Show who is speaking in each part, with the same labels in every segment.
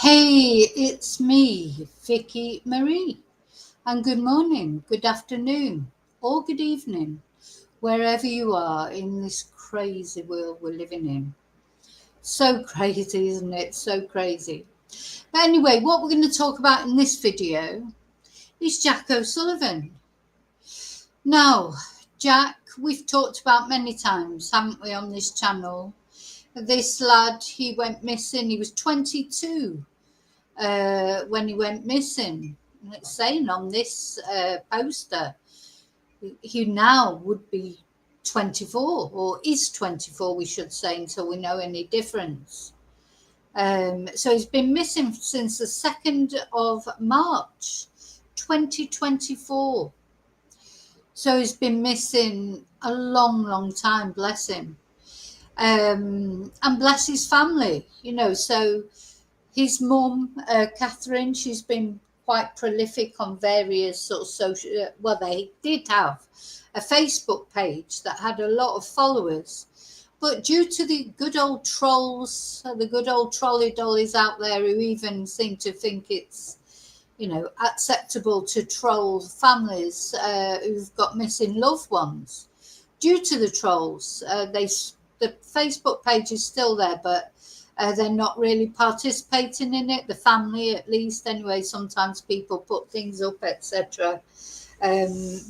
Speaker 1: Hey, it's me, Vicky Marie, and good morning, good afternoon, or good evening, wherever you are in this crazy world we're living in. So crazy, isn't it? So crazy. But anyway, what we're going to talk about in this video is Jack O'Sullivan. Now, Jack, we've talked about many times, haven't we, on this channel? This lad, he went missing, he was 22. When he went missing. And it's saying on this poster, he now would be 24, or is 24, we should say, until we know any difference. So he's been missing since the 2nd of March, 2024. So he's been missing a long, long time, bless him. And bless his family, so his mum, Catherine, she's been quite prolific on various sort of social. Well, they did have a Facebook page that had a lot of followers, but due to the good old trolls, the good old trolley dollies out there who even seem to think it's, acceptable to troll families who've got missing loved ones. Due to the trolls, the Facebook page is still there, but they're not really participating in it, the family at least. Anyway, sometimes people put things up, etc.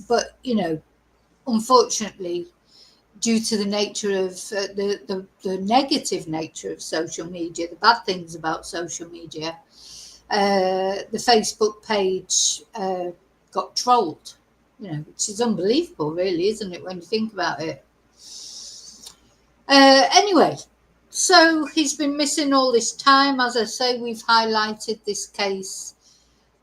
Speaker 1: But, unfortunately, due to the nature of the negative nature of social media, the bad things about social media, the Facebook page got trolled, which is unbelievable, really, isn't it, when you think about it? Anyway, so he's been missing all this time. As I say, we've highlighted this case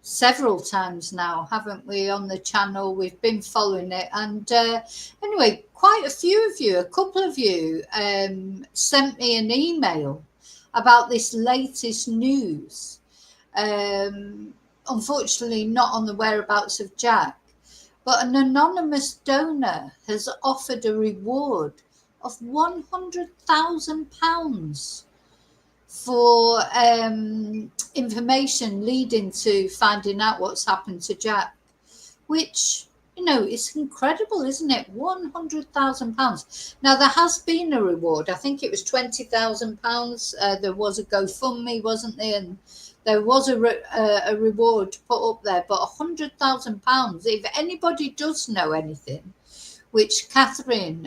Speaker 1: several times now, haven't we, on the channel? We've been following it. And anyway, quite a few of you, a couple of you, sent me an email about this latest news. Unfortunately, not on the whereabouts of Jack, but an anonymous donor has offered a reward of £100,000 for information leading to finding out what's happened to Jack, which, it's incredible, isn't it? £100,000. Now, there has been a reward. I think it was £20,000. There was a GoFundMe, wasn't there? And there was a reward put up there, but £100,000. If anybody does know anything, which Catherine,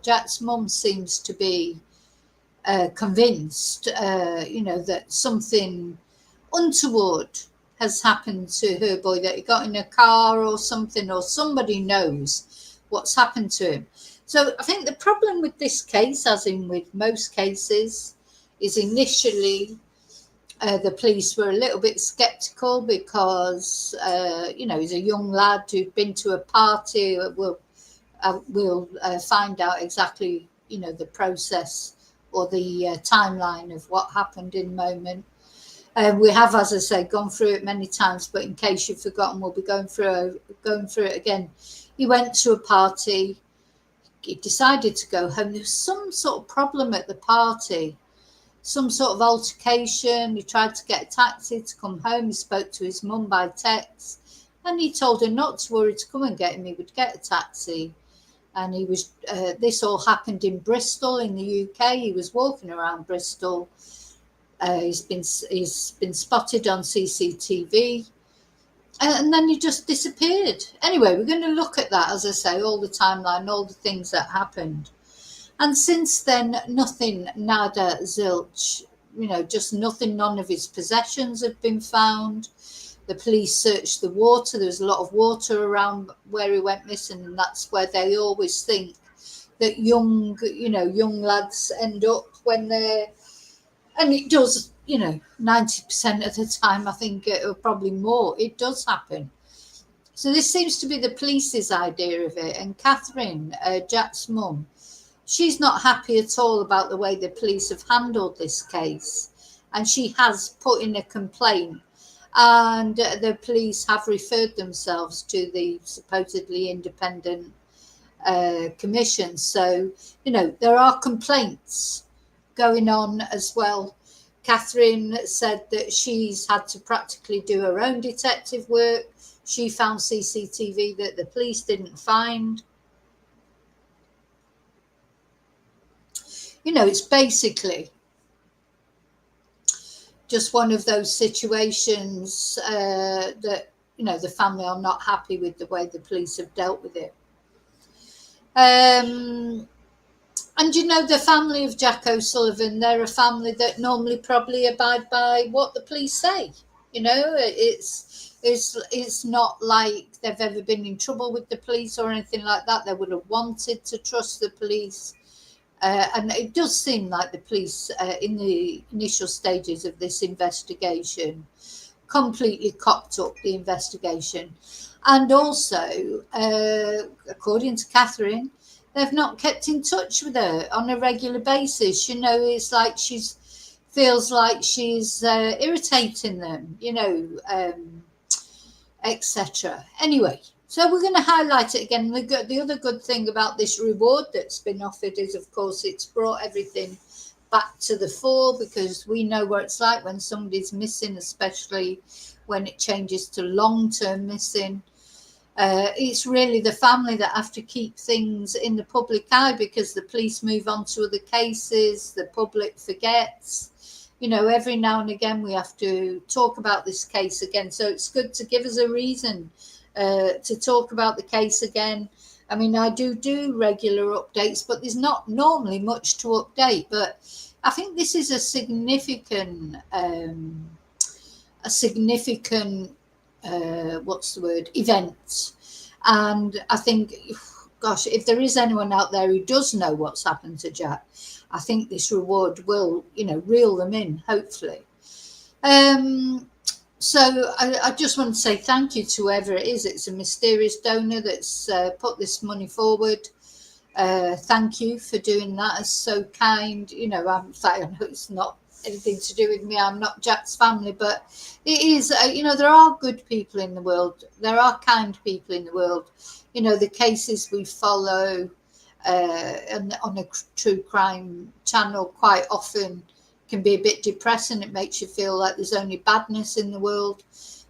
Speaker 1: Jack's mum, seems to be convinced, that something untoward has happened to her boy, that he got in a car or something, or somebody knows what's happened to him. So I think the problem with this case, as in with most cases, is initially the police were a little bit skeptical because, he's a young lad who'd been to a party. We'll find out exactly, the process or the timeline of what happened in a moment. We have, as I say, gone through it many times, but in case you've forgotten, we'll be going through it again. He went to a party. He decided to go home. There was some sort of problem at the party, some sort of altercation. He tried to get a taxi to come home. He spoke to his mum by text, and he told her not to worry, to come and get him. He would get a taxi. And he was. This all happened in Bristol, in the UK. He was walking around Bristol. He's been spotted on CCTV, and then he just disappeared. Anyway, we're going to look at that, as I say, all the timeline, all the things that happened. And since then, nothing, nada, zilch, just nothing. None of his possessions have been found. The police searched the water. There was a lot of water around where he went missing, and that's where they always think that young lads end up when they're, and it does, 90% of the time, I think, or probably more, it does happen. So this seems to be the police's idea of it. And Catherine, Jack's mum, she's not happy at all about the way the police have handled this case. And she has put in a complaint. And the police have referred themselves to the supposedly independent commission. So, there are complaints going on as well. Catherine said that she's had to practically do her own detective work. She found CCTV that the police didn't find. It's basically just one of those situations that, the family are not happy with the way the police have dealt with it. And the family of Jack O'Sullivan, they're a family that normally probably abide by what the police say. It's not like they've ever been in trouble with the police or anything like that. They would have wanted to trust the police. And it does seem like the police, in the initial stages of this investigation, completely cocked up the investigation. And also, according to Catherine, they've not kept in touch with her on a regular basis. It's like feels like she's irritating them, etc. Anyway, so we're going to highlight it again. The other good thing about this reward that's been offered is, of course, it's brought everything back to the fore, because we know what it's like when somebody's missing, especially when it changes to long-term missing. It's really the family that have to keep things in the public eye, because the police move on to other cases, the public forgets. Every now and again we have to talk about this case again. So it's good to give us a reason to talk about the case again. I mean, I do regular updates, but there's not normally much to update. But I think this is a significant event. And I think, gosh, if there is anyone out there who does know what's happened to Jack, I think this reward will, reel them in, hopefully. So I just want to say thank you to whoever it is. It's a mysterious donor that's put this money forward. Thank you for doing that. It's so kind. I know it's not anything to do with me. I'm not Jack's family, but it is. There are good people in the world. There are kind people in the world. The cases we follow on a true crime channel quite often can be a bit depressing. It makes you feel like there's only badness in the world.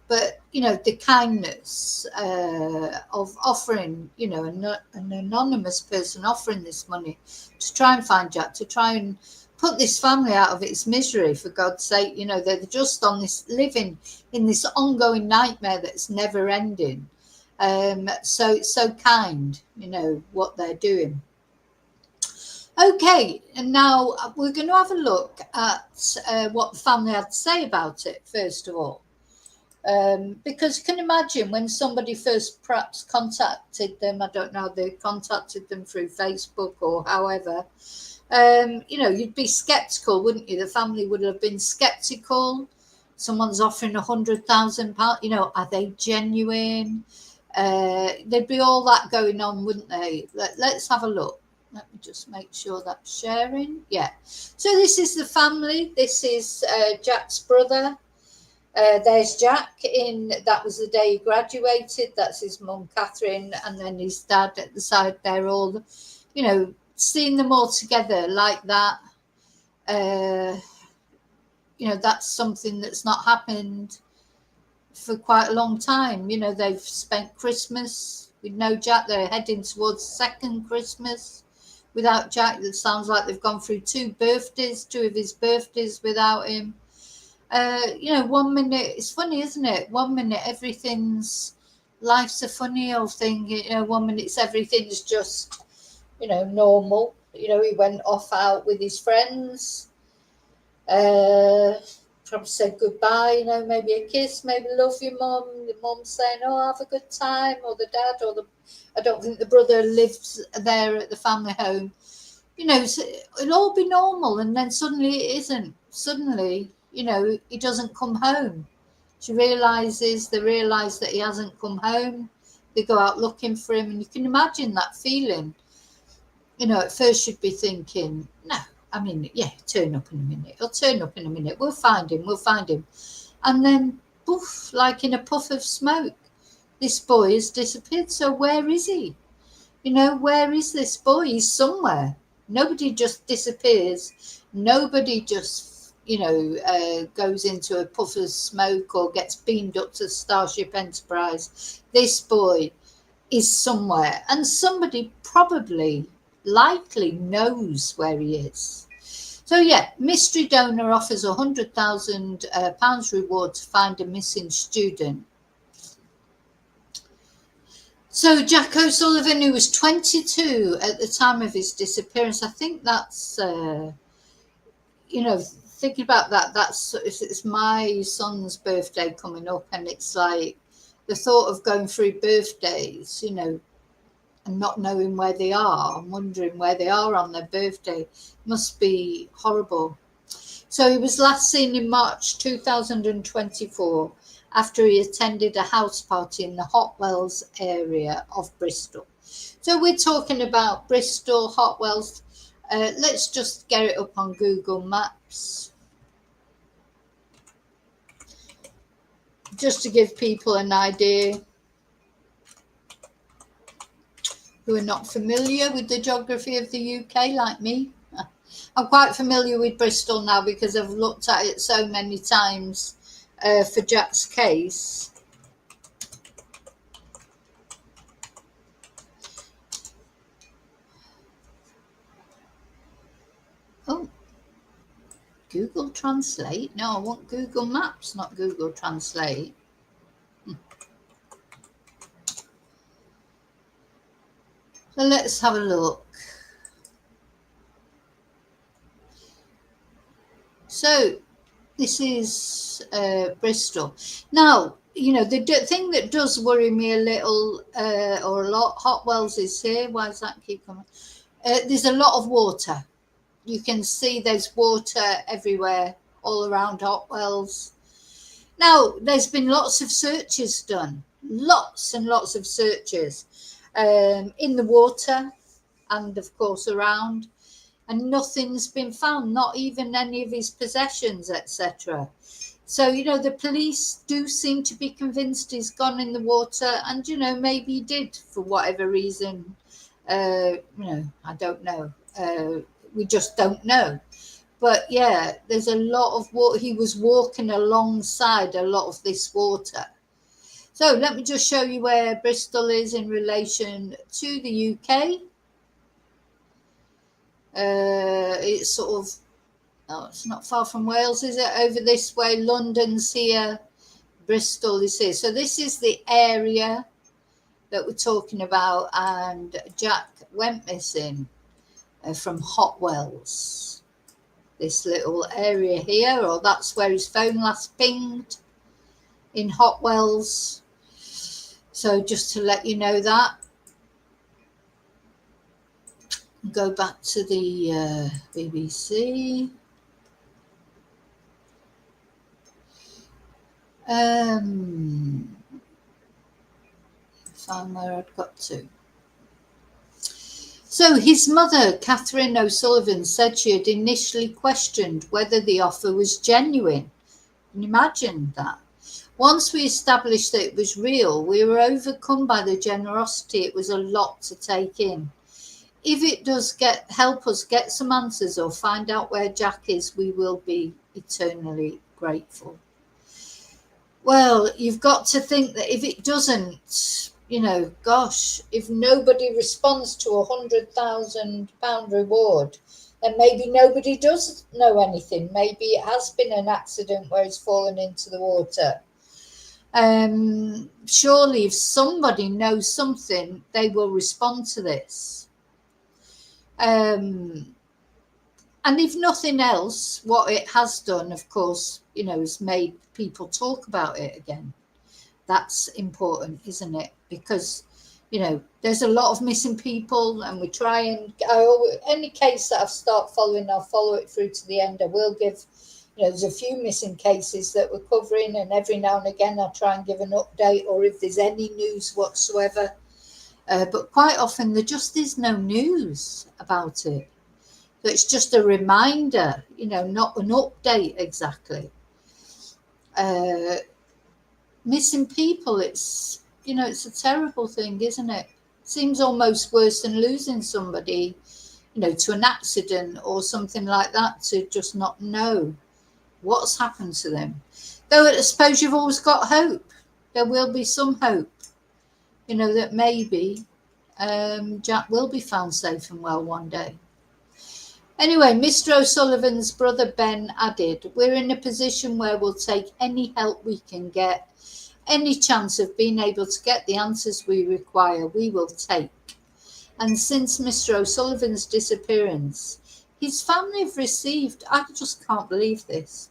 Speaker 1: But, the kindness of offering, an anonymous person offering this money to try and find Jack, to try and put this family out of its misery, for God's sake. They're just living in this ongoing nightmare that's never ending. So it's so kind, what they're doing. Okay, and now we're going to have a look at what the family had to say about it, first of all. Because you can imagine when somebody first perhaps contacted them, I don't know, they contacted them through Facebook or however, you'd be skeptical, wouldn't you? The family would have been skeptical. Someone's offering £100,000, are they genuine? There'd be all that going on, wouldn't they? Let's have a look. Let me just make sure that's sharing. Yeah. So this is the family. This is Jack's brother. There's Jack that was the day he graduated. That's his mum, Catherine, and then his dad at the side there. All, seeing them all together like that. That's something that's not happened for quite a long time. They've spent Christmas with no Jack. They're heading towards second Christmas without Jack. It sounds like they've gone through two of his birthdays without him. 1 minute, it's funny, isn't it? 1 minute, life's a funny old thing. 1 minute, everything's just, normal. He went off out with his friends. Probably said goodbye, maybe a kiss, maybe love you, mum. The mum saying, oh, have a good time, or the dad, I don't think the brother lives there at the family home. It'll all be normal, and then suddenly it isn't. Suddenly, he doesn't come home. They realise that he hasn't come home. They go out looking for him, and you can imagine that feeling. At first you'd be thinking, no, turn up in a minute. He'll turn up in a minute. We'll find him. And then, poof, like in a puff of smoke, this boy has disappeared. So where is he? Where is this boy? He's somewhere. Nobody just disappears. Nobody just, goes into a puff of smoke or gets beamed up to Starship Enterprise. This boy is somewhere, and somebody probably likely knows where he is. So yeah, mystery donor offers £100,000 reward to find a missing student. So Jack O'Sullivan, who was 22 at the time of his disappearance, I think that's, thinking about that, it's my son's birthday coming up, and it's like the thought of going through birthdays, and not knowing where they are and wondering where they are on their birthday must be horrible. So he was last seen in March 2024 after he attended a house party in the Hotwells area of Bristol. So we're talking about Bristol, Hotwells. Let's just get it up on Google Maps, just to give people an idea who are not familiar with the geography of the UK like me. I'm quite familiar with Bristol now because I've looked at it so many times for Jack's case. Oh, Google Translate? No, I want Google Maps, not Google Translate. So let's have a look. So this is Bristol. Now, the thing that does worry me a little or a lot, Hotwells is here. Why does that keep coming? There's a lot of water. You can see there's water everywhere, all around Hotwells. Now, there's been lots of searches done, lots and lots of searches in the water and, of course, around. And nothing's been found, not even any of his possessions, etc. So, the police do seem to be convinced he's gone in the water, and, maybe he did for whatever reason. I don't know. We just don't know. But, yeah, there's a lot of water. He was walking alongside a lot of this water. So let me just show you where Bristol is in relation to the UK. It's sort of, it's not far from Wales, is it? Over this way, London's here, Bristol is here. So this is the area that we're talking about, and Jack went missing from Hotwells. This little area here, or that's where his phone last pinged, in Hotwells. So just to let you know that. Go back to the BBC. Find where I'd got to. So his mother, Catherine O'Sullivan, said she had initially questioned whether the offer was genuine. Can you imagine that? Once we established that it was real, we were overcome by the generosity. It was a lot to take in. If it does help us get some answers or find out where Jack is, we will be eternally grateful. Well, you've got to think that if it doesn't, gosh, if nobody responds to £100,000 reward, then maybe nobody does know anything. Maybe it has been an accident where he's fallen into the water. Surely if somebody knows something, they will respond to this. And if nothing else, what it has done, of course, is made people talk about it again. That's important, isn't it? Because, there's a lot of missing people, and we try and any case that I start following, I'll follow it through to the end. I will give, there's a few missing cases that we're covering, and every now and again I'll try and give an update, or if there's any news whatsoever. But quite often there just is no news about it. So it's just a reminder, not an update exactly. Missing people, it's a terrible thing, isn't it? Seems almost worse than losing somebody, to an accident or something like that, to just not know. what's happened to them. Though I suppose you've always got hope. There will be some hope, that maybe Jack will be found safe and well one day. Anyway, Mr. O'Sullivan's brother Ben added, "We're in a position where we'll take any help we can get. Any chance of being able to get the answers we require, we will take." And since Mr. O'Sullivan's disappearance, his family have received, I just can't believe this,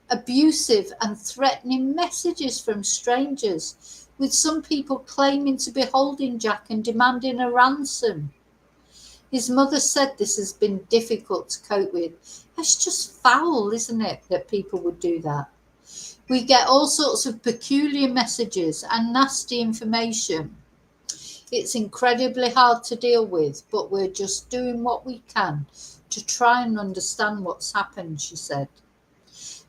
Speaker 1: abusive and threatening messages from strangers, with some people claiming to be holding Jack and demanding a ransom. His mother said this has been difficult to cope with. It's just foul, isn't it, that people would do that? We get all sorts of peculiar messages and nasty information. It's incredibly hard to deal with, but we're just doing what we can to try and understand what's happened, she said.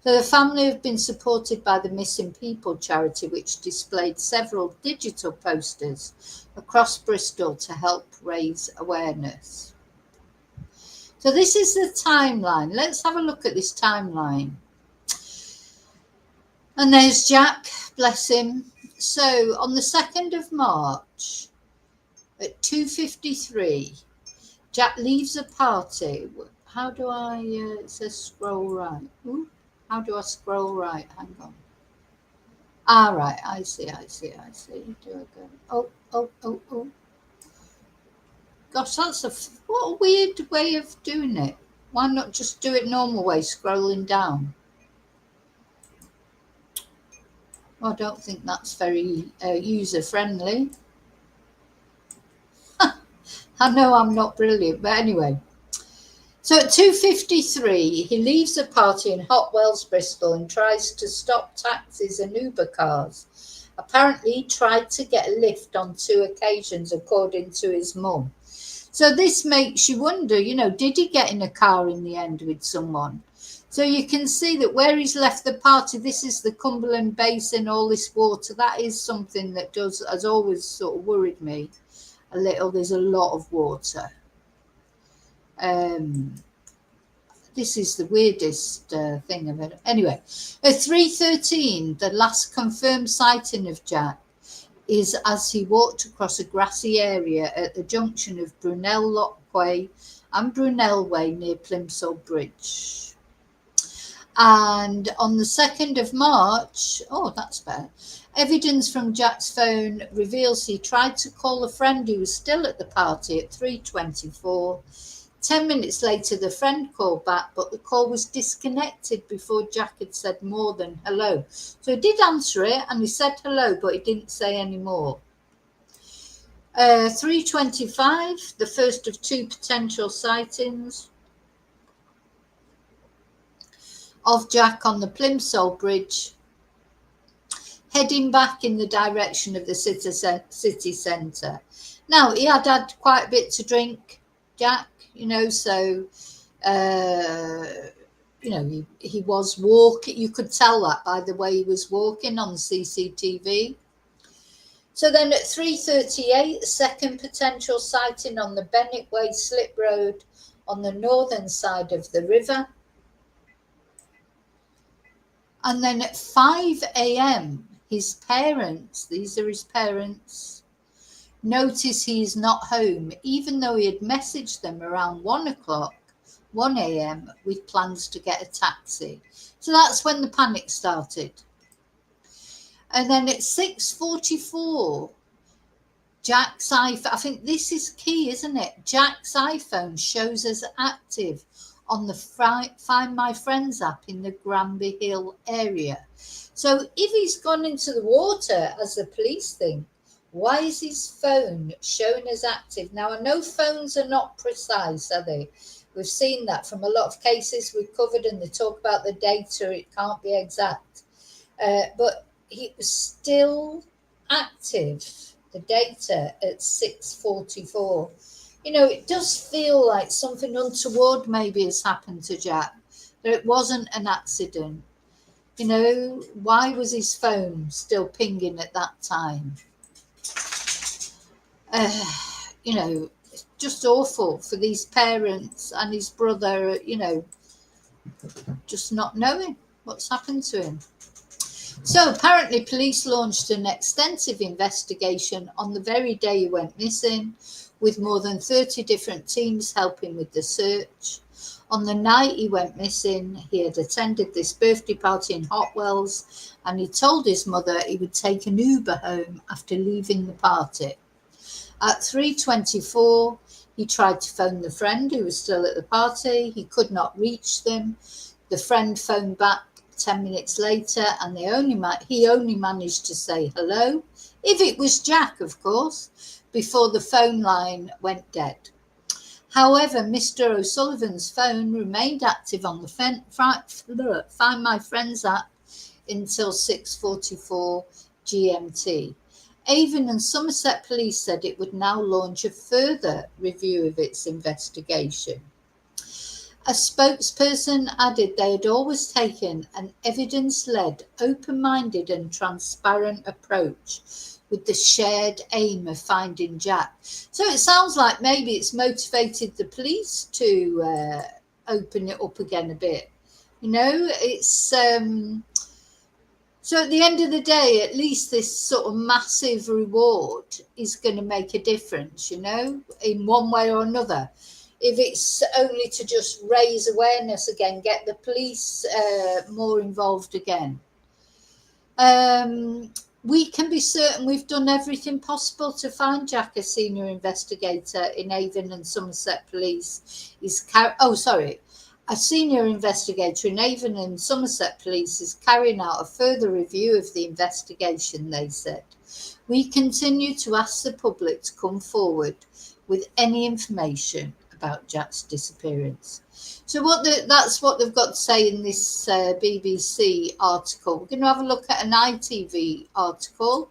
Speaker 1: So the family have been supported by the Missing People charity, which displayed several digital posters across Bristol to help raise awareness. So this is the timeline. Let's have a look at this timeline. And there's Jack, bless him. So on the 2nd of March at 2:53, Jack leaves a party. How do I, it says scroll right. Ooh, how do I scroll right? Hang on. Right, I see. Do I go? Oh. Gosh, what a weird way of doing it. Why not just do it normal way, scrolling down? Well, I don't think that's very user-friendly. I know I'm not brilliant, but anyway. So at 2:53, he leaves a party in Hot Wells, Bristol, and tries to stop taxis and Uber cars. Apparently, he tried to get a lift on 2 occasions, according to his mum. So this makes you wonder, did he get in a car in the end with someone? So you can see that where he's left the party, this is the Cumberland Basin, all this water. That is something that has always sort of worried me a little. There's a lot of water. This is the weirdest thing of it. Anyway, at 3:13, the last confirmed sighting of Jack is as he walked across a grassy area at the junction of Brunel Lockway and Brunel Way near Plimsoll Bridge. And on the 2nd of March, that's better, evidence from Jack's phone reveals he tried to call a friend who was still at the party at 3:24. 10 minutes later, the friend called back, but the call was disconnected before Jack had said more than hello. So he did answer it and he said hello, but he didn't say any more. 3:25, the first of 2 potential sightings of Jack on the Plimsoll Bridge, heading back in the direction of the city centre. Now, he had quite a bit to drink, Jack, so, he was walking. You could tell that by the way he was walking on the CCTV. So then at 3:38, second potential sighting on the Bennett Way slip road on the northern side of the river. And then at 5 a.m., his parents, these are his parents, notice he is not home, even though he had messaged them around 1 a.m. with plans to get a taxi. So that's when the panic started. And then at 6:44, Jack's iPhone, I think this is key, isn't it? Jack's iPhone shows as active on the Find My Friends app in the Granby Hill area. So if he's gone into the water, as the police think, why is his phone shown as active? Now, I know phones are not precise, are they? We've seen that from a lot of cases we've covered, and they talk about the data. It can't be exact. But he was still active, the data, at 6:44. It does feel like something untoward maybe has happened to Jack, that it wasn't an accident. Why was his phone still pinging at that time? Just awful for these parents and his brother, just not knowing what's happened to him. So apparently police launched an extensive investigation on the very day he went missing, with more than 30 different teams helping with the search. On the night he went missing, he had attended this birthday party in Hot Wells, and he told his mother he would take an Uber home after leaving the party. At 3:24, he tried to phone the friend who was still at the party. He could not reach them. The friend phoned back 10 minutes later, and he only managed to say hello, if it was Jack, of course, before the phone line went dead. However, Mr. O'Sullivan's phone remained active on the Find My Friends app until 6:44 GMT. Avon and Somerset Police said it would now launch a further review of its investigation. A spokesperson added they had always taken an evidence-led, open-minded and transparent approach with the shared aim of finding Jack. So it sounds like maybe it's motivated the police to open it up again a bit. You know, it's... So at the end of the day, at least this sort of massive reward is going to make a difference, you know, in one way or another. If it's only to just raise awareness again, get the police more involved again. We can be certain we've done everything possible to find Jack. A senior investigator in Avon and Somerset Police A senior investigator in Avon and Somerset Police is carrying out a further review of the investigation, they said. We continue to ask the public to come forward with any information about Jack's disappearance. So that's what they've got to say in this BBC article. We're going to have a look at an ITV article,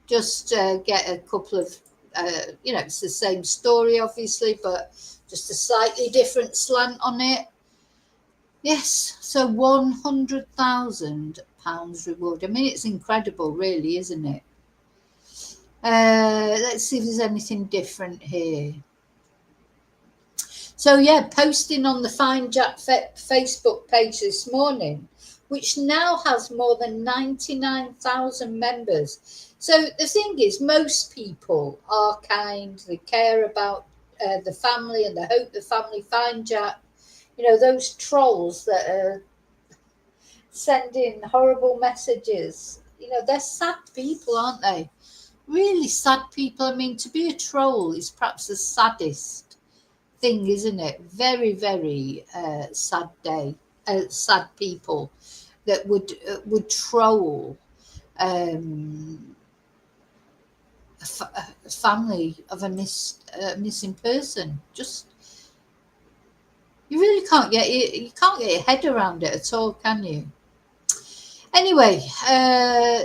Speaker 1: just get a couple of, it's the same story, obviously, but just a slightly different slant on it. Yes, so £100,000 reward. I mean, it's incredible, really, isn't it? Let's see if there's anything different here. So, yeah, posting on the Find Jack Facebook page this morning, which now has more than 99,000 members. So the thing is, most people are kind, they care about the family, and they hope the family find Jack. You know, those trolls that are sending horrible messages, you know, they're sad people, aren't they? Really sad people. I mean, to be a troll is perhaps the saddest thing, isn't it? Very, very sad people that would troll a family of a missing person. Just... You really can't get your head around it at all, can you? Anyway,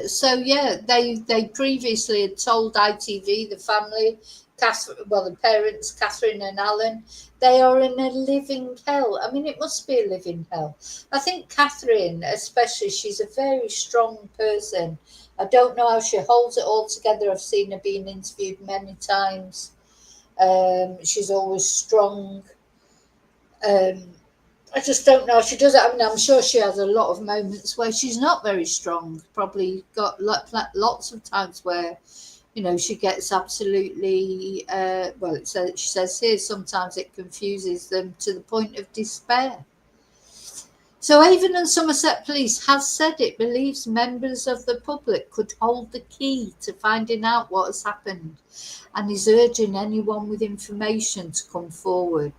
Speaker 1: so yeah, they previously had told ITV, the family, the parents, Catherine and Alan, they are in a living hell. I mean, it must be a living hell. I think Catherine, especially, she's a very strong person. I don't know how she holds it all together. I've seen her being interviewed many times. She's always strong. I just don't know how she does it. I mean, I'm sure she has a lot of moments where she's not very strong. Probably got lots of times where, you know, she gets absolutely, she says here, sometimes it confuses them to the point of despair. So Avon and Somerset Police has said it believes members of the public could hold the key to finding out what has happened, and is urging anyone with information to come forward.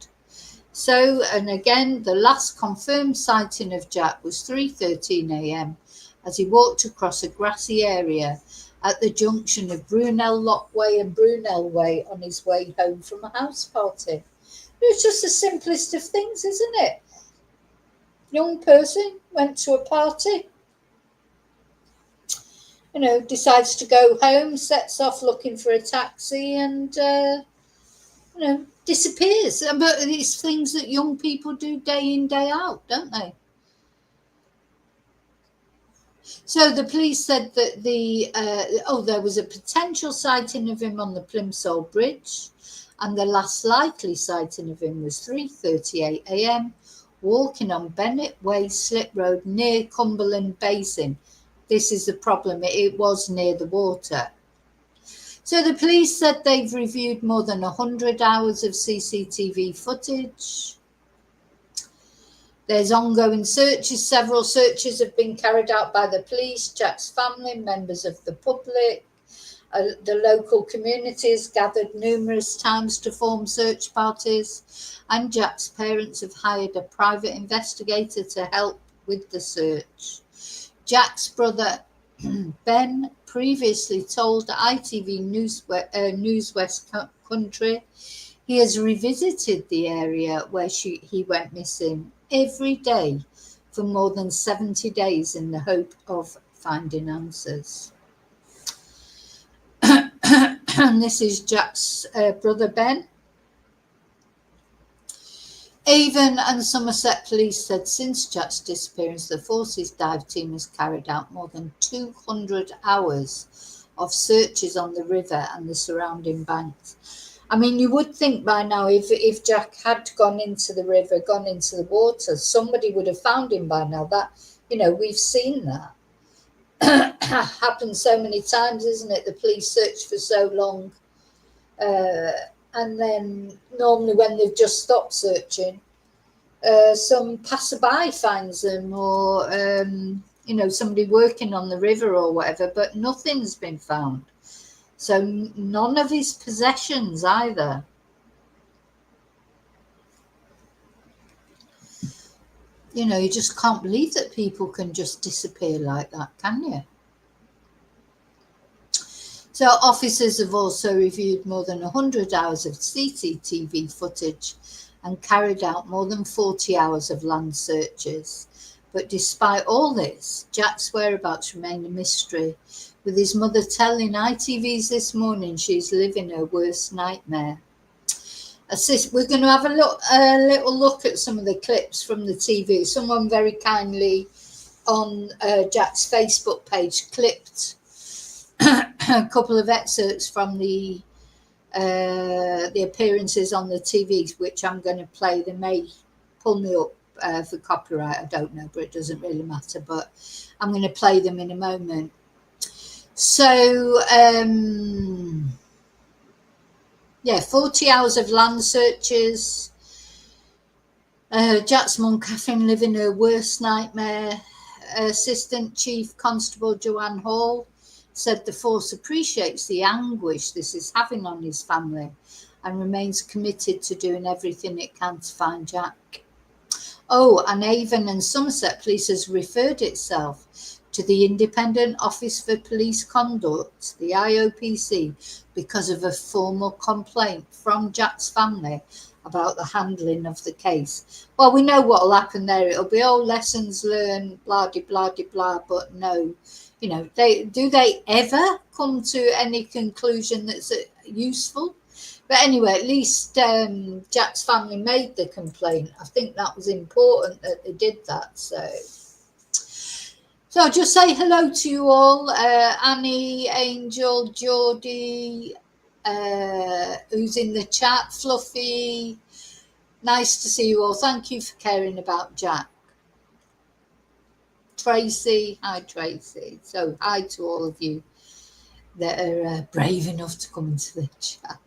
Speaker 1: So, and again, the last confirmed sighting of Jack was 3:13 a.m. as he walked across a grassy area at the junction of Brunel Lock Way and Brunel Way on his way home from a house party. It's just the simplest of things, isn't it? Young person went to a party, you know, decides to go home, sets off looking for a taxi, and disappears. But it's things that young people do day in, day out, don't they? So the police said that there was a potential sighting of him on the Plimsoll Bridge, and the last likely sighting of him was 3:38 a.m. walking on Bennett Way Slip Road near Cumberland Basin. This is the problem. It was near the water. So the police said they've reviewed more than 100 hours of CCTV footage. There's ongoing searches. Several searches have been carried out by the police, Jack's family, members of the public. The local communities gathered numerous times to form search parties, and Jack's parents have hired a private investigator to help with the search. Jack's brother, Ben, previously told ITV News West Country he has revisited the area where he went missing every day for more than 70 days in the hope of finding answers. And this is Jack's brother, Ben. Avon and Somerset police said since Jack's disappearance, the Forces dive team has carried out more than 200 hours of searches on the river and the surrounding banks. I mean, you would think by now if Jack had gone into the river, gone into the water, somebody would have found him by now. That, we've seen that. Happens so many times, isn't it? The police search for so long, and then normally when they've just stopped searching, some passerby finds them, or somebody working on the river or whatever, but nothing's been found. So none of his possessions either. You just can't believe that people can just disappear like that, can you? So officers have also reviewed more than 100 hours of CCTV footage and carried out more than 40 hours of land searches. But despite all this, Jack's whereabouts remain a mystery, with his mother telling ITV's This Morning she's living her worst nightmare. We're going to have a little look at some of the clips from the TV. Someone very kindly on Jack's Facebook page clipped a couple of excerpts from the appearances on the TVs, which I'm going to play. They may pull me up for copyright, I don't know, but it doesn't really matter. But I'm going to play them in a moment. So, 40 hours of land searches. Jack's mum, Catherine, living her worst nightmare. Assistant Chief Constable Joanne Hall said the force appreciates the anguish this is having on his family and remains committed to doing everything it can to find Jack. Oh, and Avon and Somerset Police has referred itself to the Independent Office for Police Conduct, the IOPC, because of a formal complaint from Jack's family about the handling of the case. Well, we know what will happen there. It'll be all lessons learned, blah, de, blah, de, blah, but no. Do they ever come to any conclusion that's useful? But anyway, at least Jack's family made the complaint. I think that was important that they did that. So I'll just say hello to you all. Annie, Angel, Geordie, who's in the chat, Fluffy. Nice to see you all. Thank you for caring about Jack. Tracy, hi Tracy. So hi to all of you that are brave enough to come into the chat.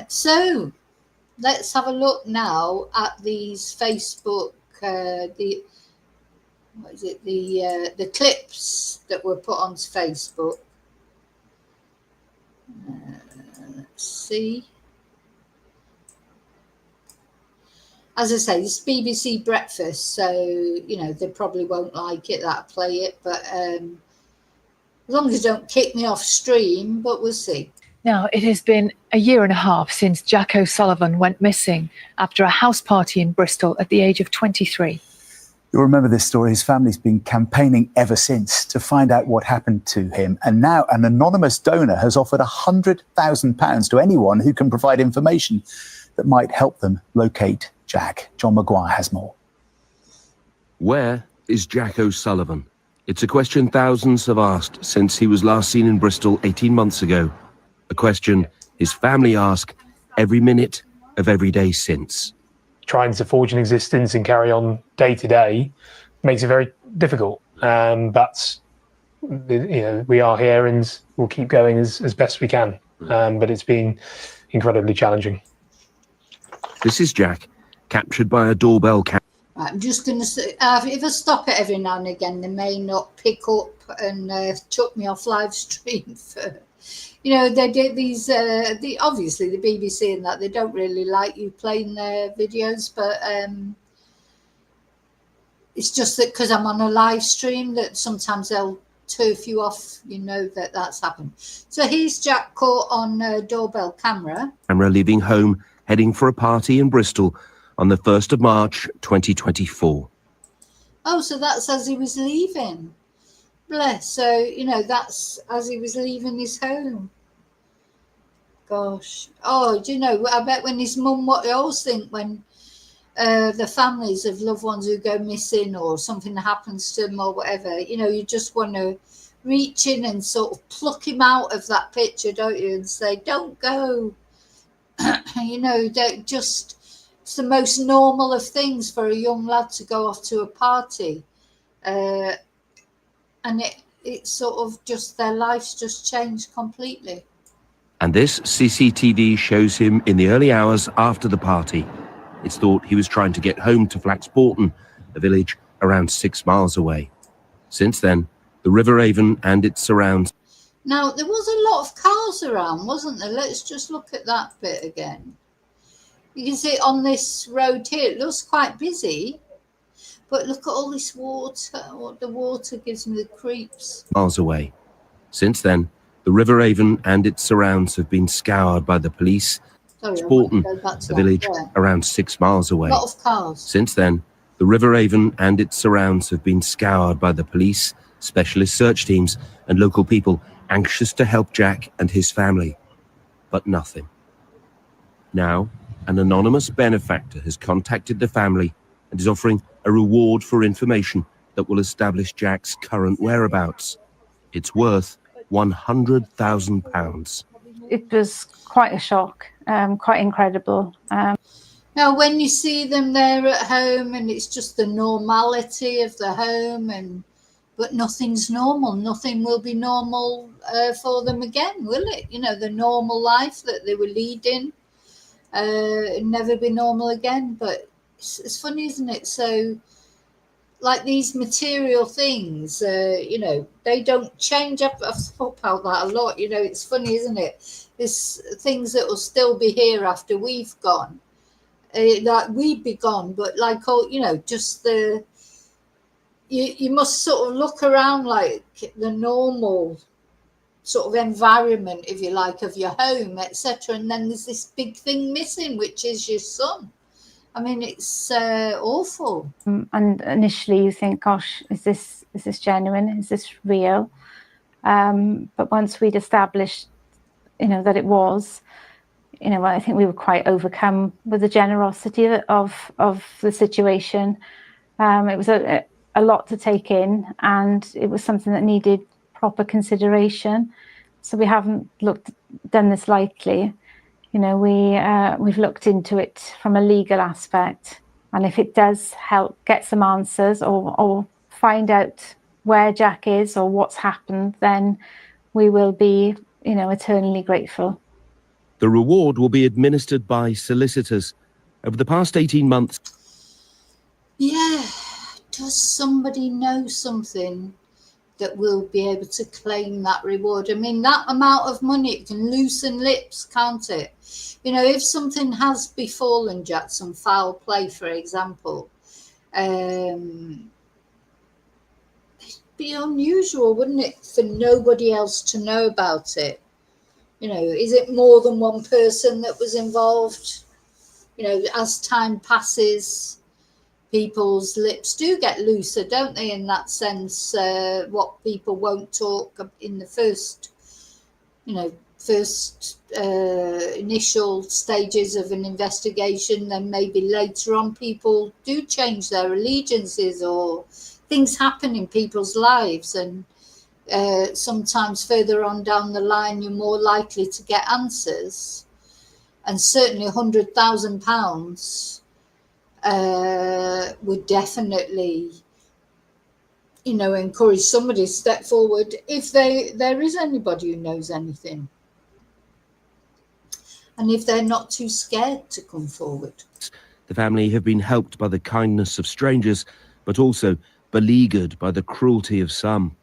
Speaker 1: So let's have a look now at these Facebook, the clips that were put onto Facebook. Let's see. As I say, this BBC Breakfast, so, they probably won't like it that I play it, but as long as they don't kick me off stream, but we'll see.
Speaker 2: Now, it has been a year and a half since Jack O'Sullivan went missing after a house party in Bristol at the age of 23.
Speaker 3: You'll remember this story. His family's been campaigning ever since to find out what happened to him. And now an anonymous donor has offered £100,000 to anyone who can provide information that might help them locate Jack. John Maguire has more.
Speaker 4: Where is Jack O'Sullivan? It's a question thousands have asked since he was last seen in Bristol 18 months ago. A question his family ask every minute of every day since.
Speaker 5: trying to forge an existence and carry on day to day makes it very difficult. But we are here and we'll keep going as best we can. But it's been incredibly challenging.
Speaker 4: This is Jack, captured by a doorbell camera.
Speaker 1: Right, I'm just going to say, if I stop it every now and again, they may not pick up and chuck me off live stream for, they did these, obviously the BBC and that, they don't really like you playing their videos, but it's just that because I'm on a live stream that sometimes they'll turf you off, that's happened. So here's Jack caught on doorbell camera.
Speaker 4: Leaving home, heading for a party in Bristol on the 1st of March, 2024.
Speaker 1: Oh, so that's as he was leaving. Bless. So, that's as he was leaving his home. Gosh. Oh, do you know, I bet when his mum, what I always think when the families of loved ones who go missing or something happens to them or whatever, you just want to reach in and sort of pluck him out of that picture, don't you? And say, don't go. Don't just... It's the most normal of things for a young lad to go off to a party. And it's sort of just their lives just changed completely.
Speaker 4: And this CCTV shows him in the early hours after the party. It's thought he was trying to get home to Flaxporton, a village around 6 miles away. Since then, the River Avon and its surrounds.
Speaker 1: Now, there was a lot of cars around, wasn't there? Let's just look at that bit again. You can see on this road here, it looks quite busy, but look at all this water. The water gives me the creeps.
Speaker 4: Miles away. Since then, the River Avon and its surrounds have been scoured by the police. Sporton, a village around 6 miles away.
Speaker 1: A lot of cars.
Speaker 4: Since then, the River Avon and its surrounds have been scoured by the police, specialist search teams, and local people anxious to help Jack and his family. But nothing. Now, an anonymous benefactor has contacted the family and is offering a reward for information that will establish Jack's current whereabouts. It's worth £100,000.
Speaker 6: It was quite a shock, quite incredible.
Speaker 1: Now, when you see them there at home and it's just the normality of the home, but nothing's normal, nothing will be normal for them again, will it? The normal life that they were leading. Never be normal again. But it's funny, isn't it? So like these material things, they don't change. I've thought about that a lot. It's funny, isn't it? There's things that will still be here after we've gone, like we'd be gone, but like, just you must sort of look around like the normal sort of environment, if you like, of your home, etc. And then there's this big thing missing, which is your son. I mean, it's awful.
Speaker 6: And initially you think, gosh, is this genuine? Is this real? But once we'd established, that it was, I think we were quite overcome with the generosity of the situation. It was a lot to take in, and it was something that needed proper consideration. So we haven't done this lightly. We've looked into it from a legal aspect, and if it does help get some answers or find out where Jack is or what's happened, then we will be, eternally grateful.
Speaker 4: The reward will be administered by solicitors. Over the past 18 months.
Speaker 1: Yeah, does somebody know something that will be able to claim that reward? I mean, that amount of money, it can loosen lips, can't it? If something has befallen Jack, some foul play, for example, it'd be unusual, wouldn't it, for nobody else to know about it? Is it more than one person that was involved? As time passes, people's lips do get looser, don't they, in that sense? What people won't talk in the first initial stages of an investigation, then maybe later on people do change their allegiances, or things happen in people's lives, and sometimes further on down the line you're more likely to get answers. And certainly £100,000 would definitely, encourage somebody to step forward if there is anybody who knows anything. And if they're not too scared to come forward.
Speaker 4: The family have been helped by the kindness of strangers, but also beleaguered by the cruelty of some.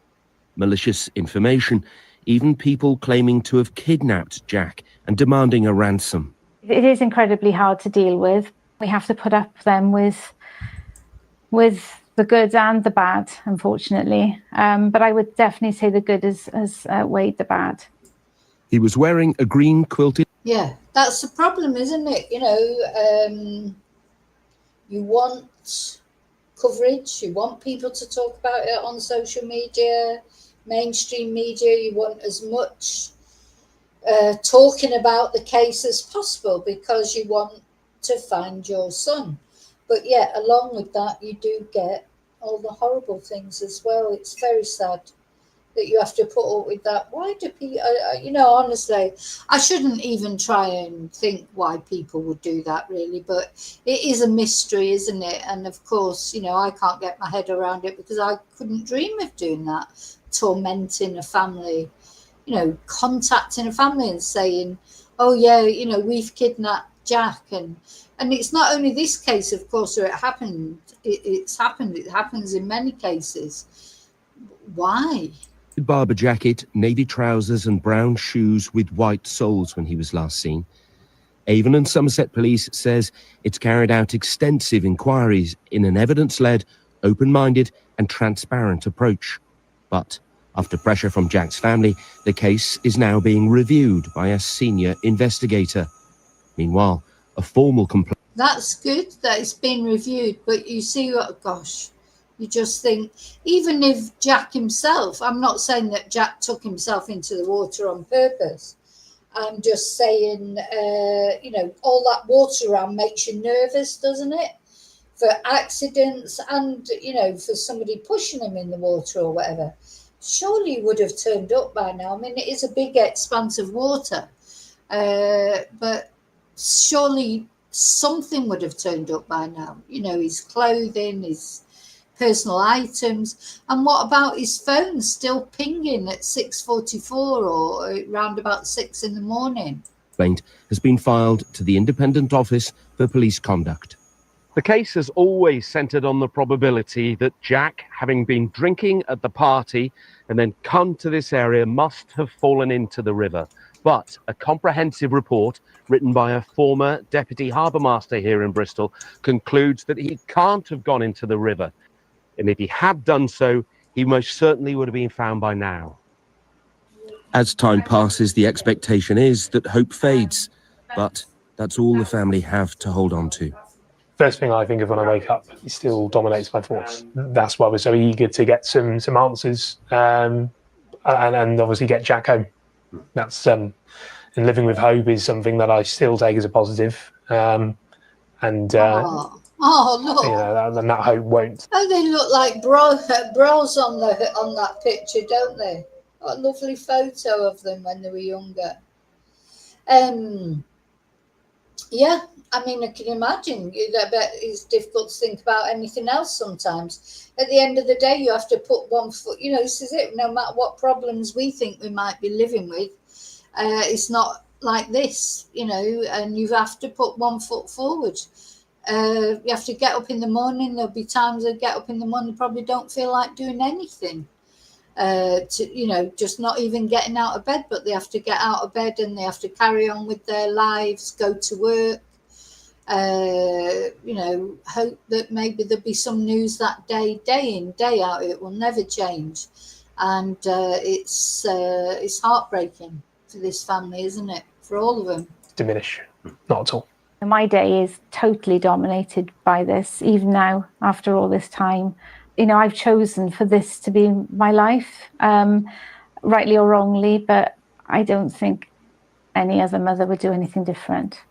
Speaker 4: Malicious information, even people claiming to have kidnapped Jack and demanding a ransom.
Speaker 6: It is incredibly hard to deal with. We have to put up then with the good and the bad, unfortunately. But I would definitely say the good has outweighed the bad.
Speaker 4: He was wearing a green quilted...
Speaker 1: Yeah, that's the problem, isn't it? You want coverage, you want people to talk about it on social media, mainstream media, you want as much talking about the case as possible because you want to find your son. But yet, along with that, you do get all the horrible things as well. It's very sad that you have to put up with that. Why do people, honestly, I shouldn't even try and think why people would do that, really, but it is a mystery, isn't it? And of course, I can't get my head around it because I couldn't dream of doing that, tormenting a family, contacting a family and saying, oh yeah, we've kidnapped Jack. And it's not only this case, of course, where it happened. It happens in many cases. Why?
Speaker 4: Barber jacket, navy trousers and brown shoes with white soles when he was last seen. Avon and Somerset Police says it's carried out extensive inquiries in an evidence-led, open-minded and transparent approach. But after pressure from Jack's family, the case is now being reviewed by a senior investigator. Meanwhile, a formal complaint...
Speaker 1: That's good that it's been reviewed, but you see what, gosh, you just think, even if Jack himself, I'm not saying that Jack took himself into the water on purpose. I'm just saying, all that water around makes you nervous, doesn't it? For accidents and, for somebody pushing him in the water or whatever. Surely he would have turned up by now. I mean, it is a big expanse of water. But surely something would have turned up by now. His clothing, his personal items. And what about his phone still pinging at 6:44 or around about 6 in the morning?
Speaker 4: Complaint has been filed to the Independent Office for Police Conduct. The case has always centred on the probability that Jack, having been drinking at the party and then come to this area, must have fallen into the river. But a comprehensive report written by a former Deputy Harbour Master here in Bristol concludes that he can't have gone into the river. And if he had done so, he most certainly would have been found by now. As time passes, the expectation is that hope fades, but that's all the family have to hold on to.
Speaker 5: First thing I think of when I wake up, it still dominates my thoughts. That's why we're so eager to get some answers and obviously get Jack home. That's and living with hope is something that I still take as a positive.
Speaker 1: Look.
Speaker 5: And that hope won't.
Speaker 1: Oh, they look like bros on that picture, don't they? What a lovely photo of them when they were younger. Yeah, I mean, I can imagine. I bet it's difficult to think about anything else sometimes. At the end of the day, you have to put one foot, this is it. No matter what problems we think we might be living with, it's not like this, and you have to put one foot forward. You have to get up in the morning. There'll be times I get up in the morning, probably don't feel like doing anything. Just not even getting out of bed, but they have to get out of bed and they have to carry on with their lives, go to work, hope that maybe there'll be some news that day in, day out. It will never change. And it's heartbreaking for this family, isn't it? For all of them.
Speaker 5: Diminish, not at all.
Speaker 6: My day is totally dominated by this, even now, after all this time. I've chosen for this to be my life, rightly or wrongly, but I don't think any other mother would do anything different.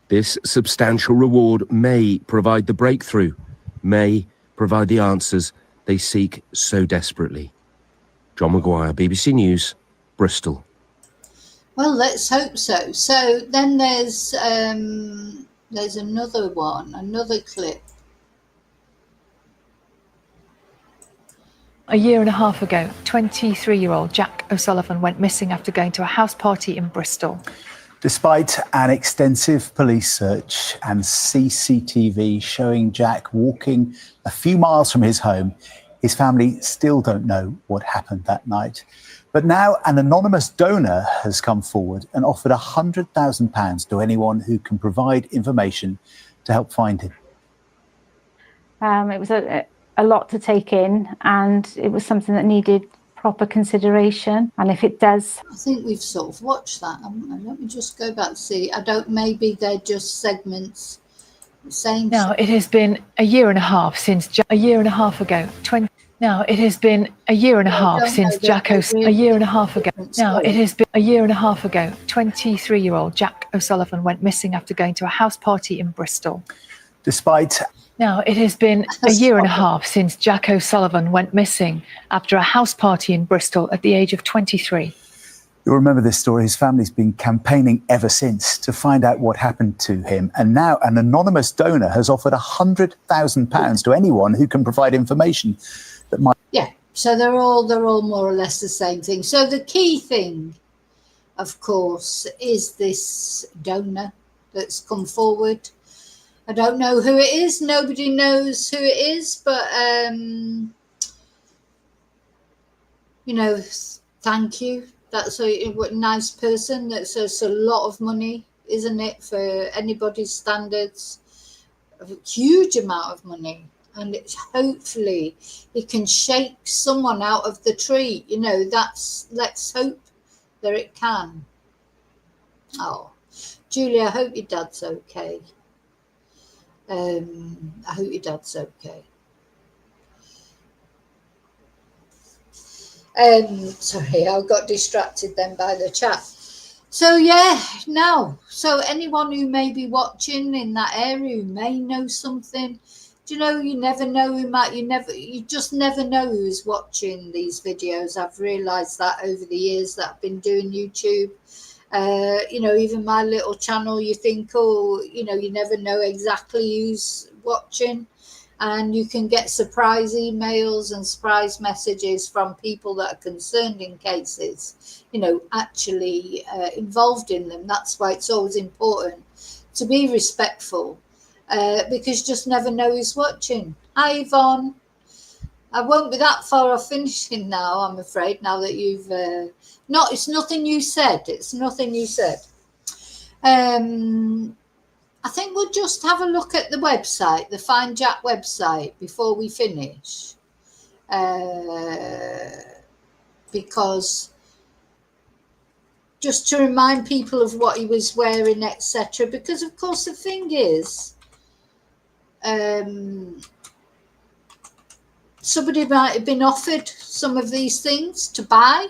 Speaker 4: This substantial reward may provide the breakthrough, may provide the answers they seek so desperately. John Maguire, BBC News, Bristol.
Speaker 1: Well, let's hope so. So then there's There's another one, another clip.
Speaker 2: A year and a half ago, 23-year-old Jack O'Sullivan went missing after going to a house party in Bristol.
Speaker 3: Despite an extensive police search and CCTV showing Jack walking a few miles from his home, his family still don't know what happened that night. But now an anonymous donor has come forward and offered £100,000 to anyone who can provide information to help find him.
Speaker 6: It was a lot to take in, and it was something that needed proper consideration. And if it does,
Speaker 1: I think we've sort of watched that, haven't we? Let me just go back and see. Maybe they're just segments saying.
Speaker 2: Now, it has been a year and a half since a year and a half ago, 20. Now, it has been a year and a half since Jack O'Sullivan. A year and a half ago. Now, it has been a year and a half ago. 23-year-old Jack O'Sullivan went missing after going to a house party in Bristol.
Speaker 3: Despite.
Speaker 2: Now, it has been a year and a half since Jack O'Sullivan went missing after a house party in Bristol at the age of 23.
Speaker 3: You'll remember this story. His family's been campaigning ever since to find out what happened to him. And now an anonymous donor has offered £100,000 to anyone who can provide information that might.
Speaker 1: Yeah, so they're all more or less the same thing. So the key thing, of course, is this donor that's come forward. I don't know who it is. Nobody knows who it is, but thank you. That's a nice person. That's a lot of money, isn't it, for anybody's standards? A huge amount of money. And hopefully it can shake someone out of the tree. Let's hope that it can. Oh, Julia, I hope your dad's okay. I hope your dad's okay. Sorry, I got distracted then by the chat. So so anyone who may be watching in that area who may know something, you never know you just never know who's watching these videos. I've realized that over the years that I've been doing YouTube. Even my little channel, you think, you never know exactly who's watching. And you can get surprise emails and surprise messages from people that are concerned in cases, actually involved in them. That's why it's always important to be respectful, because you just never know who's watching. Hi, Yvonne. I won't be that far off finishing now, I'm afraid, now that you've... it's nothing you said. It's nothing you said. I think we'll just have a look at the website, the Find Jack website, before we finish. Because just to remind people of what he was wearing, etc. Because, of course, the thing is, somebody might have been offered some of these things to buy,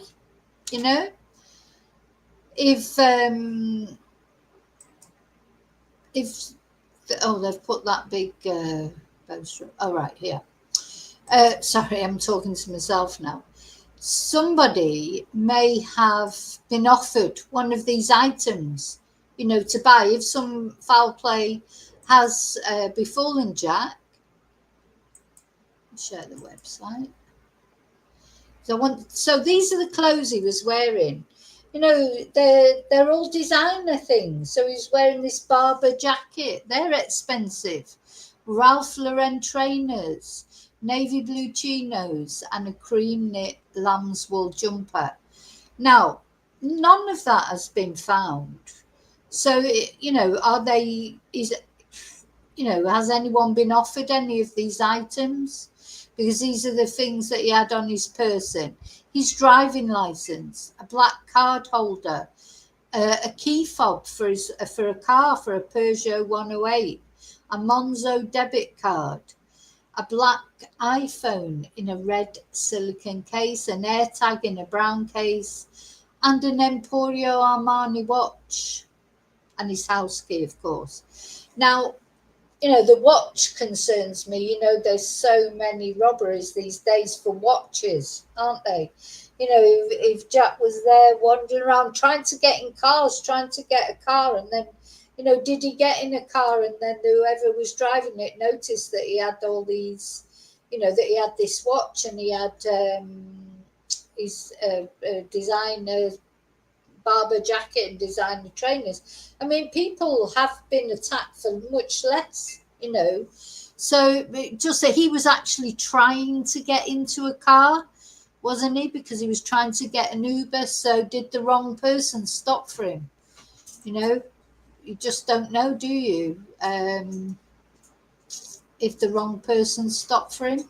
Speaker 1: if they've put that big poster. Oh, right, here. Sorry, I'm talking to myself now. Somebody may have been offered one of these items, to buy if some foul play has befallen Jack. Share the website. So these are the clothes he was wearing. They're all designer things. So he's wearing this Barber jacket. They're expensive. Ralph Lauren trainers, navy blue chinos, and a cream knit lamb's wool jumper. Now, none of that has been found. So, has anyone been offered any of these items? Because these are the things that he had on his person. His driving license, a black card holder, a key fob for a car, for a Peugeot 108, a Monzo debit card, a black iPhone in a red silicone case, an AirTag in a brown case, and an Emporio Armani watch, and his house key, of course. Now, the watch concerns me. There's so many robberies these days for watches, aren't they? If Jack was there wandering around trying to get in cars, trying to get a car, and then You know, did he get in a car and then whoever was driving it noticed that he had all these, you know, that he had this watch and he had his designer Barber jacket and designer trainers. I mean, people have been attacked for much less, you know. So just that he was actually trying to get into a car, wasn't he? Because he was trying to get an Uber. So did the wrong person stop for him? You know, you just don't know, do you? If the wrong person stopped for him.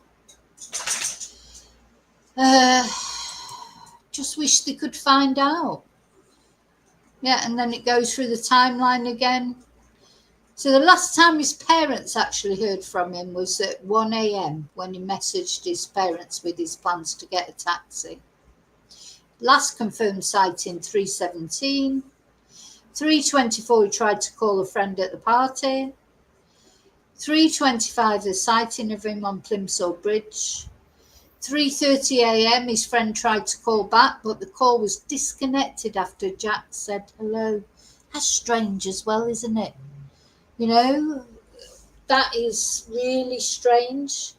Speaker 1: Just wish they could find out. Yeah, and then it goes through the timeline again. So the last time his parents actually heard from him was at 1 a.m. when he messaged his parents with his plans to get a taxi. Last confirmed sighting 3:17. 3:24 he tried to call a friend at the party. 3:25 the sighting of him on Plimsoll Bridge. 3:30 a.m. his friend tried to call back, but the call was disconnected after Jack said hello. That's strange as well, isn't it? You know, that is really strange.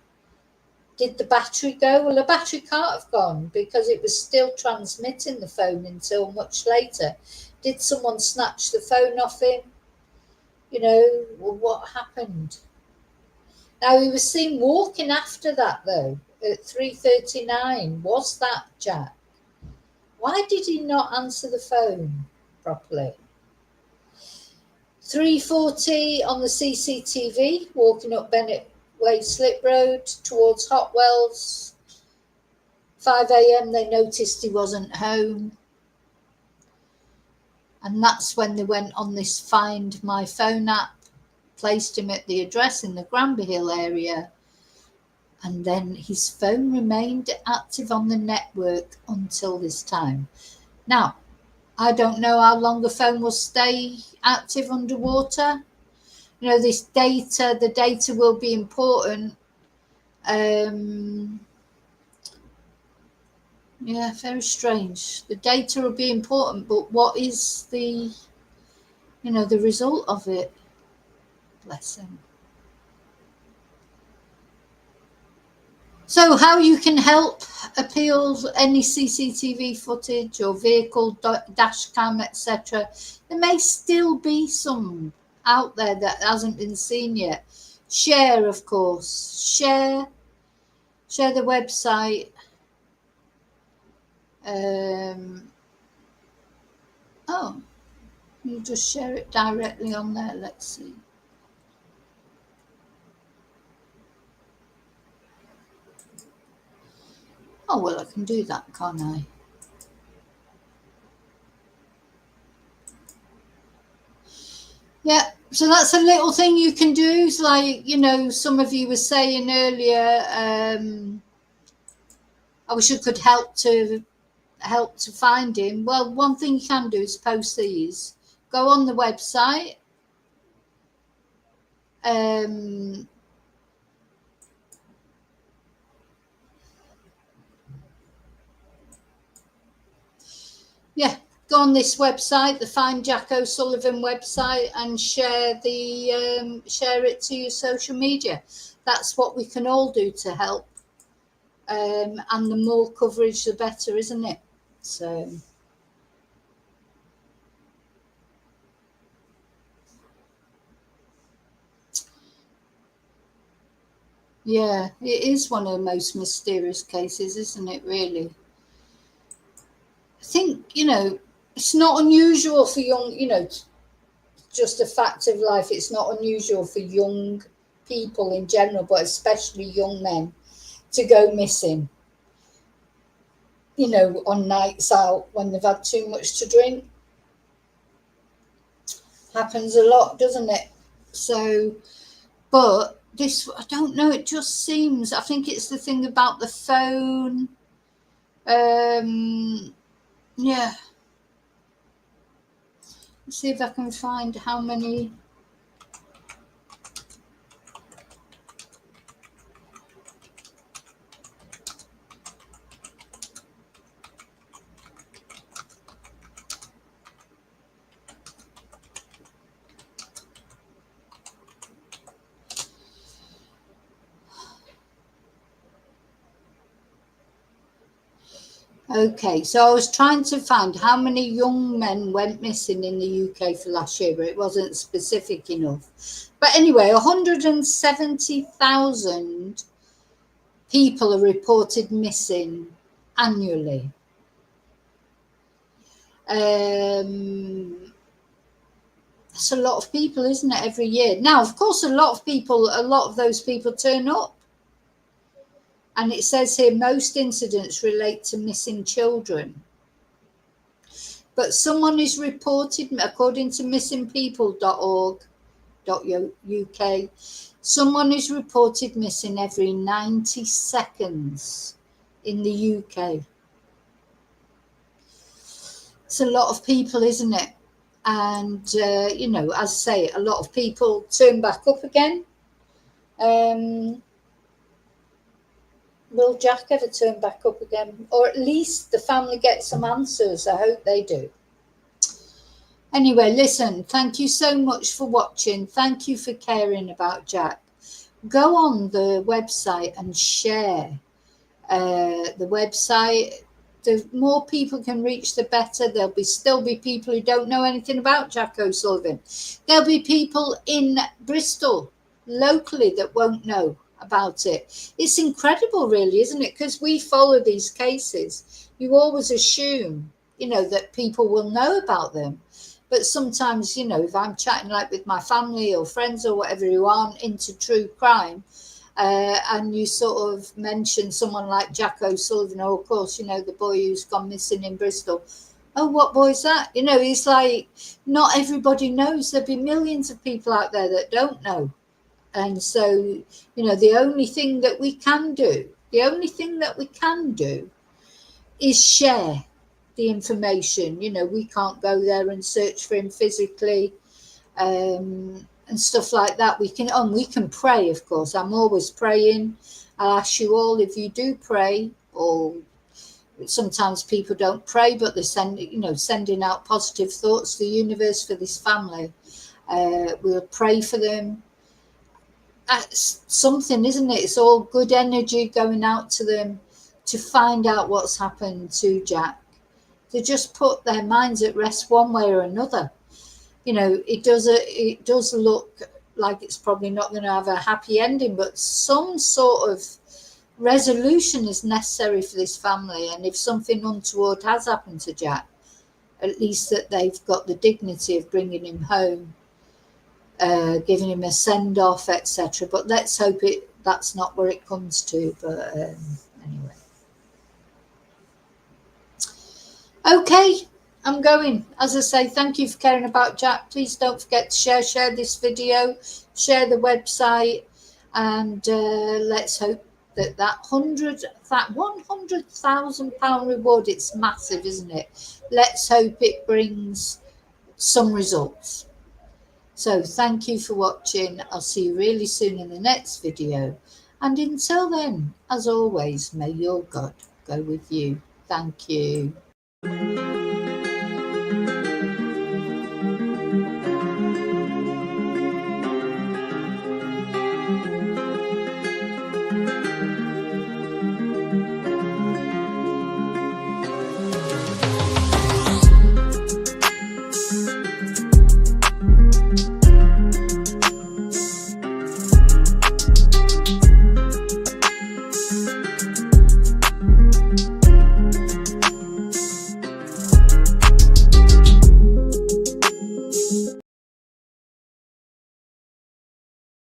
Speaker 1: Did the battery go? Well, the battery can't have gone because it was still transmitting the phone until much later. Did someone snatch the phone off him? You know, well, what happened? Now, he was seen walking after that, though, at 3:39. Was that Jack? Why did he not answer the phone properly? 3:40 on the CCTV, walking up Bennett Way Slip Road towards Hotwells. 5 a.m. they noticed he wasn't home. And that's when they went on this Find My Phone app, placed him at the address in the Granby Hill area. And then his phone remained active on the network until this time. Now, I don't know how long the phone will stay active underwater. You know, this data, the data will be important. Yeah, very strange. The data will be important, but what is the, you know, the result of it? Bless him. So how you can help appeal any CCTV footage or vehicle dash cam, etc. There may still be some out there that hasn't been seen yet. Share, of course. Share the website. Oh, you just share it directly on there. Let's see. Oh, well, I can do that, can't I? Yeah, so that's a little thing you can do. It's like, you know, some of you were saying earlier, I wish I could help to find him. Well, one thing you can do is post these. Go on the website. Yeah, go on this website, the Find Jack O'Sullivan website, and share it to your social media. That's what we can all do to help. And the more coverage, the better, isn't it? So. Yeah, it is one of the most mysterious cases, isn't it, really? I think, you know, it's not unusual for young, you know, just a fact of life. It's not unusual for young people in general, but especially young men, to go missing, you know, on nights out when they've had too much to drink. Happens a lot, doesn't it? So, but this, I don't know, it just seems, I think it's the thing about the phone. Yeah. Let's see if I can find how many. Okay, so I was trying to find how many young men went missing in the UK for last year, but it wasn't specific enough. But anyway, 170,000 people are reported missing annually. That's a lot of people, isn't it, every year? Now, of course, a lot of those people turn up. And it says here, most incidents relate to missing children. But someone is reported, according to missingpeople.org.uk, someone is reported missing every 90 seconds in the UK. It's a lot of people, isn't it? And, you know, as I say, a lot of people turn back up again. Will Jack ever turn back up again? Or at least the family get some answers. I hope they do. Anyway, listen, thank you so much for watching. Thank you for caring about Jack. Go on the website and share the website. The more people can reach, the better. There'll still be people who don't know anything about Jack O'Sullivan. There'll be people in Bristol locally that won't know about it. It's incredible, really, isn't it? Because we follow these cases. You always assume, you know, that people will know about them. But sometimes, you know, if I'm chatting like with my family or friends or whatever who aren't into true crime, and you sort of mention someone like Jack O'Sullivan, or of course, you know, the boy who's gone missing in Bristol. Oh, what boy's that? You know, it's like not everybody knows. There'll be millions of people out there that don't know. And so, you know, the only thing that we can do is share the information. You know, we can't go there and search for him physically, and stuff like that. We can pray, of course. I'm always praying. I'll ask you all if you do pray, or sometimes people don't pray, but they're sending out positive thoughts to the universe for this family. We'll pray for them. That's something, isn't it? It's all good energy going out to them to find out what's happened to Jack. To just put their minds at rest one way or another. You know, it does look like it's probably not going to have a happy ending, but some sort of resolution is necessary for this family. And if something untoward has happened to Jack, at least that they've got the dignity of bringing him home, giving him a send-off, etc. But let's hope that's not where it comes to. But anyway. Okay, I'm going. As I say, thank you for caring about Jack. Please don't forget to share this video, share the website, and let's hope that £100,000 reward, it's massive, isn't it? Let's hope it brings some results. So thank you for watching. I'll see you really soon in the next video. And until then, as always, may your God go with you. Thank you.